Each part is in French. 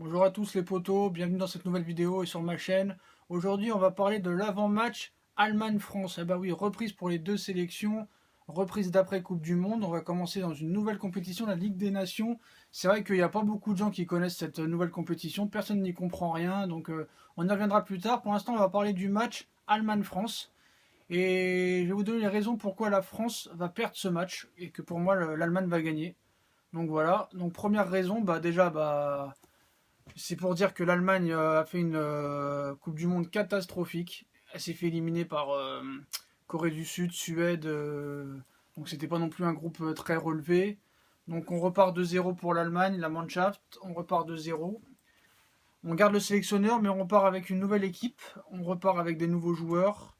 Bonjour à tous les potos, bienvenue dans cette nouvelle vidéo et sur ma chaîne. Aujourd'hui on va parler de l'avant-match Allemagne-France. Eh ben oui, reprise pour les deux sélections, reprise d'après Coupe du Monde. On va commencer dans une nouvelle compétition, la Ligue des Nations. C'est vrai qu'il n'y a pas beaucoup de gens qui connaissent cette nouvelle compétition, personne n'y comprend rien, donc on y reviendra plus tard. Pour l'instant on va parler du match Allemagne-France. Et je vais vous donner les raisons pourquoi la France va perdre ce match et que pour moi l'Allemagne va gagner. Donc voilà, donc première raison, c'est pour dire que l'Allemagne a fait une Coupe du Monde catastrophique. Elle s'est fait éliminer par Corée du Sud, Suède. Donc c'était pas non plus un groupe très relevé. Donc on repart de zéro pour l'Allemagne, la Mannschaft. On repart de zéro. On garde le sélectionneur, mais on repart avec une nouvelle équipe. On repart avec des nouveaux joueurs.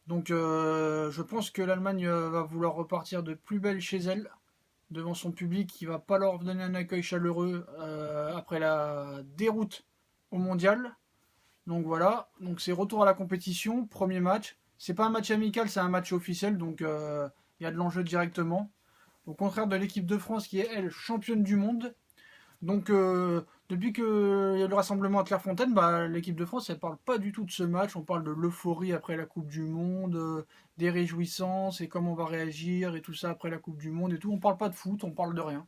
Donc je pense que l'Allemagne va vouloir repartir de plus belle chez elle, devant son public qui va pas leur donner un accueil chaleureux après la déroute au mondial. Donc voilà, donc c'est retour à la compétition, premier match. C'est pas un match amical, c'est un match officiel, donc il y a de l'enjeu directement. Au contraire de l'équipe de France qui est, elle, championne du monde. Donc, depuis qu'il y a le rassemblement à Clairefontaine, l'équipe de France, elle parle pas du tout de ce match. On parle de l'euphorie après la Coupe du Monde, des réjouissances et comment on va réagir et tout ça après la Coupe du Monde et tout. On parle pas de foot, on parle de rien.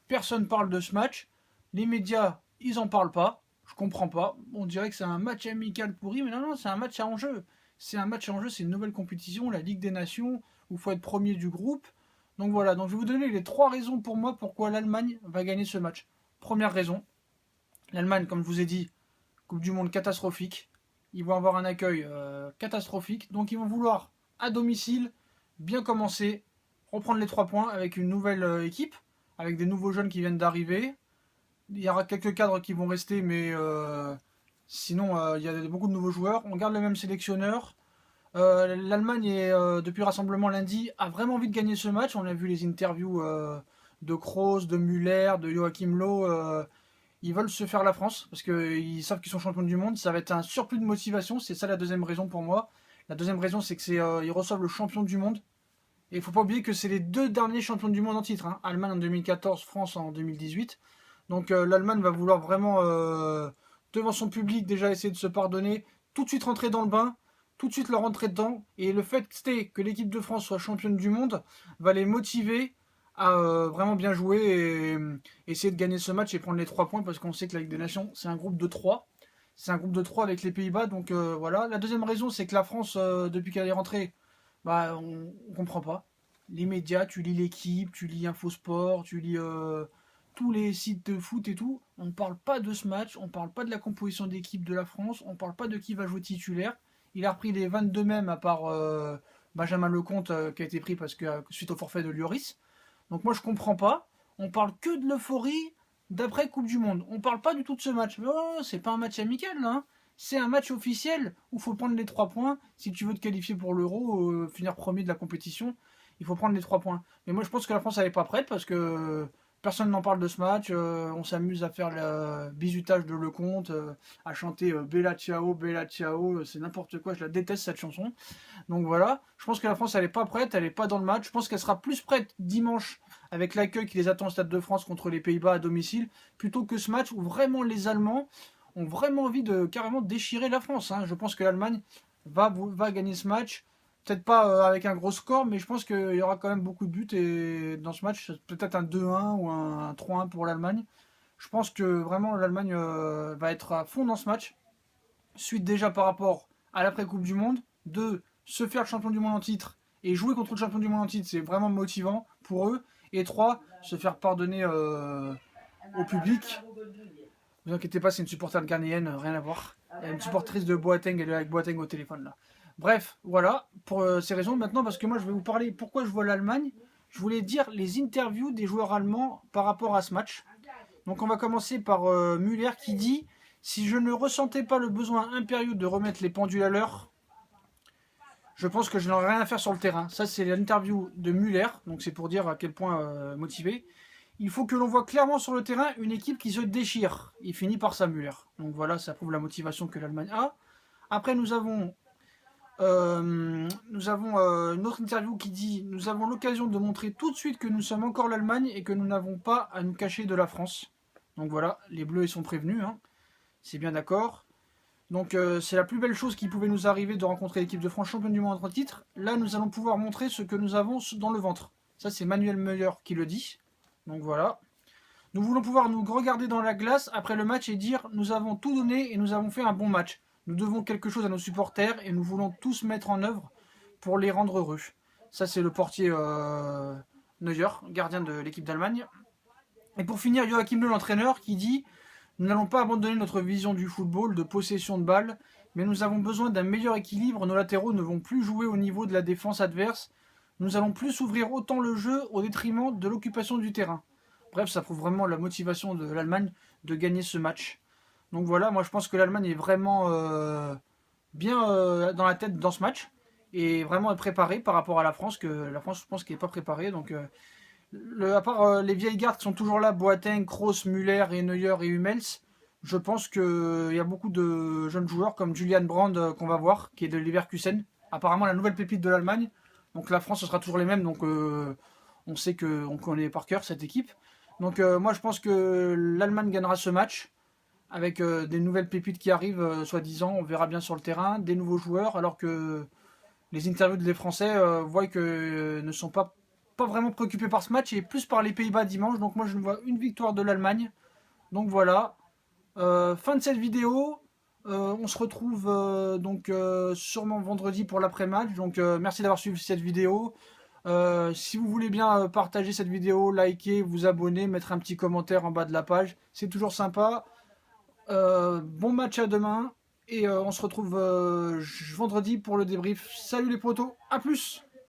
Personne parle de ce match. Les médias, ils en parlent pas. Je comprends pas. On dirait que c'est un match amical pourri, mais non, non, c'est un match à enjeu. C'est un match à enjeu, c'est une nouvelle compétition, la Ligue des Nations, où il faut être premier du groupe. Donc voilà, donc je vais vous donner les trois raisons pour moi pourquoi l'Allemagne va gagner ce match. Première raison, l'Allemagne, comme je vous ai dit, Coupe du Monde catastrophique. Ils vont avoir un accueil catastrophique. Donc ils vont vouloir, à domicile, bien commencer, reprendre les 3 points avec une nouvelle équipe, avec des nouveaux jeunes qui viennent d'arriver. Il y aura quelques cadres qui vont rester, mais sinon, il y a beaucoup de nouveaux joueurs. On garde le même sélectionneur. L'Allemagne, depuis le rassemblement lundi, a vraiment envie de gagner ce match. On a vu les interviews de Kroos, de Müller, de Joachim Löw. Ils veulent se faire la France parce qu'ils savent qu'ils sont champions du monde. Ça va être un surplus de motivation. C'est ça la deuxième raison pour moi. La deuxième raison, c'est que ils reçoivent le champion du monde. Et il ne faut pas oublier que c'est les deux derniers champions du monde en titre, hein. Allemagne en 2014, France en 2018. Donc l'Allemagne va vouloir vraiment, devant son public, déjà essayer de se pardonner, tout de suite rentrer dans le bain, tout de suite leur rentrer dedans. Et le fait que l'équipe de France soit championne du monde va les motiver à vraiment bien jouer et essayer de gagner ce match et prendre les 3 points parce qu'on sait que la Ligue des Nations, c'est un groupe de 3. C'est un groupe de 3 avec les Pays-Bas. Donc voilà. La deuxième raison, c'est que la France, depuis qu'elle est rentrée, on comprend pas. Les médias, tu lis l'équipe, tu lis Infosport, tu lis tous les sites de foot et tout. On ne parle pas de ce match, on ne parle pas de la composition d'équipe de la France, on ne parle pas de qui va jouer titulaire. Il a repris les 22 mêmes à part Benjamin Lecomte qui a été pris parce que suite au forfait de Lloris. Donc moi je comprends pas. On parle que de l'euphorie d'après Coupe du Monde. On parle pas du tout de ce match. Oh, c'est pas un match amical là, hein. C'est un match officiel où il faut prendre les 3 points si tu veux te qualifier pour l'Euro, finir premier de la compétition. Il faut prendre les 3 points. Mais moi je pense que la France elle est pas prête parce que personne n'en parle de ce match. On s'amuse à faire le bisutage de Lecomte, à chanter Bella Ciao, c'est n'importe quoi. Je la déteste cette chanson. Donc voilà, je pense que la France elle est pas prête, elle est pas dans le match. Je pense qu'elle sera plus prête dimanche avec l'accueil qui les attend au Stade de France contre les Pays-Bas à domicile, plutôt que ce match où vraiment les Allemands ont vraiment envie de carrément déchirer la France, hein. Je pense que l'Allemagne va gagner ce match. Peut-être pas avec un gros score, mais je pense qu'il y aura quand même beaucoup de buts et dans ce match, peut-être un 2-1 ou un 3-1 pour l'Allemagne. Je pense que vraiment l'Allemagne va être à fond dans ce match. Suite déjà par rapport à l'après-Coupe du Monde. De se faire le champion du monde en titre et jouer contre le champion du monde en titre, c'est vraiment motivant pour eux. Et 3, se faire pardonner au public. Ne vous inquiétez pas, c'est une supporter ghanéenne, rien à voir. Il y a une supportrice de Boateng, elle est avec Boateng au téléphone là. Bref, voilà, pour ces raisons. Maintenant, parce que moi je vais vous parler pourquoi je vois l'Allemagne, je voulais dire les interviews des joueurs allemands par rapport à ce match. Donc on va commencer par Müller qui dit: si je ne ressentais pas le besoin impérieux de remettre les pendules à l'heure, je pense que je n'aurais rien à faire sur le terrain. Ça, c'est l'interview de Müller, donc c'est pour dire à quel point motivé. Il faut que l'on voit clairement sur le terrain une équipe qui se déchire. Il finit par ça, Müller. Donc voilà, ça prouve la motivation que l'Allemagne a. Après, une autre interview qui dit: nous avons l'occasion de montrer tout de suite que nous sommes encore l'Allemagne et que nous n'avons pas à nous cacher de la France. Donc voilà, les Bleus ils sont prévenus, hein. C'est bien d'accord. Donc c'est la plus belle chose qui pouvait nous arriver de rencontrer l'équipe de France championne du monde en titre. Là, nous allons pouvoir montrer ce que nous avons dans le ventre. Ça, c'est Manuel Neuer qui le dit. Donc voilà. Nous voulons pouvoir nous regarder dans la glace après le match et dire nous avons tout donné et nous avons fait un bon match. Nous devons quelque chose à nos supporters et nous voulons tous mettre en œuvre pour les rendre heureux. Ça, c'est le portier Neuer, gardien de l'équipe d'Allemagne. Et pour finir, Joachim Löw, l'entraîneur, qui dit nous n'allons pas abandonner notre vision du football, de possession de balle, mais nous avons besoin d'un meilleur équilibre. Nos latéraux ne vont plus jouer au niveau de la défense adverse. Nous allons plus ouvrir autant le jeu au détriment de l'occupation du terrain. Bref, ça prouve vraiment la motivation de l'Allemagne de gagner ce match. Donc voilà, moi je pense que l'Allemagne est vraiment bien dans la tête dans ce match et vraiment préparée par rapport à la France, que la France je pense qu'elle n'est pas préparée. Donc à part les vieilles gardes qui sont toujours là, Boateng, Kroos, Müller et Neuer et Hummels, je pense qu'il y a beaucoup de jeunes joueurs comme Julian Brand qu'on va voir, qui est de Leverkusen, apparemment la nouvelle pépite de l'Allemagne. Donc la France, ce sera toujours les mêmes, donc on sait qu'on connaît par cœur cette équipe. Donc moi je pense que l'Allemagne gagnera ce match, avec des nouvelles pépites qui arrivent, soi-disant, on verra bien sur le terrain, des nouveaux joueurs, alors que les interviews des Français voient que ne sont pas vraiment préoccupés par ce match et plus par les Pays-Bas dimanche. Donc moi je vois une victoire de l'Allemagne. Donc voilà. Fin de cette vidéo. On se retrouve donc sûrement vendredi pour l'après-match. Donc merci d'avoir suivi cette vidéo. Si vous voulez bien partager cette vidéo, liker, vous abonner, mettre un petit commentaire en bas de la page, c'est toujours sympa. Bon match à demain et on se retrouve vendredi pour le débrief. Salut les potos, à plus!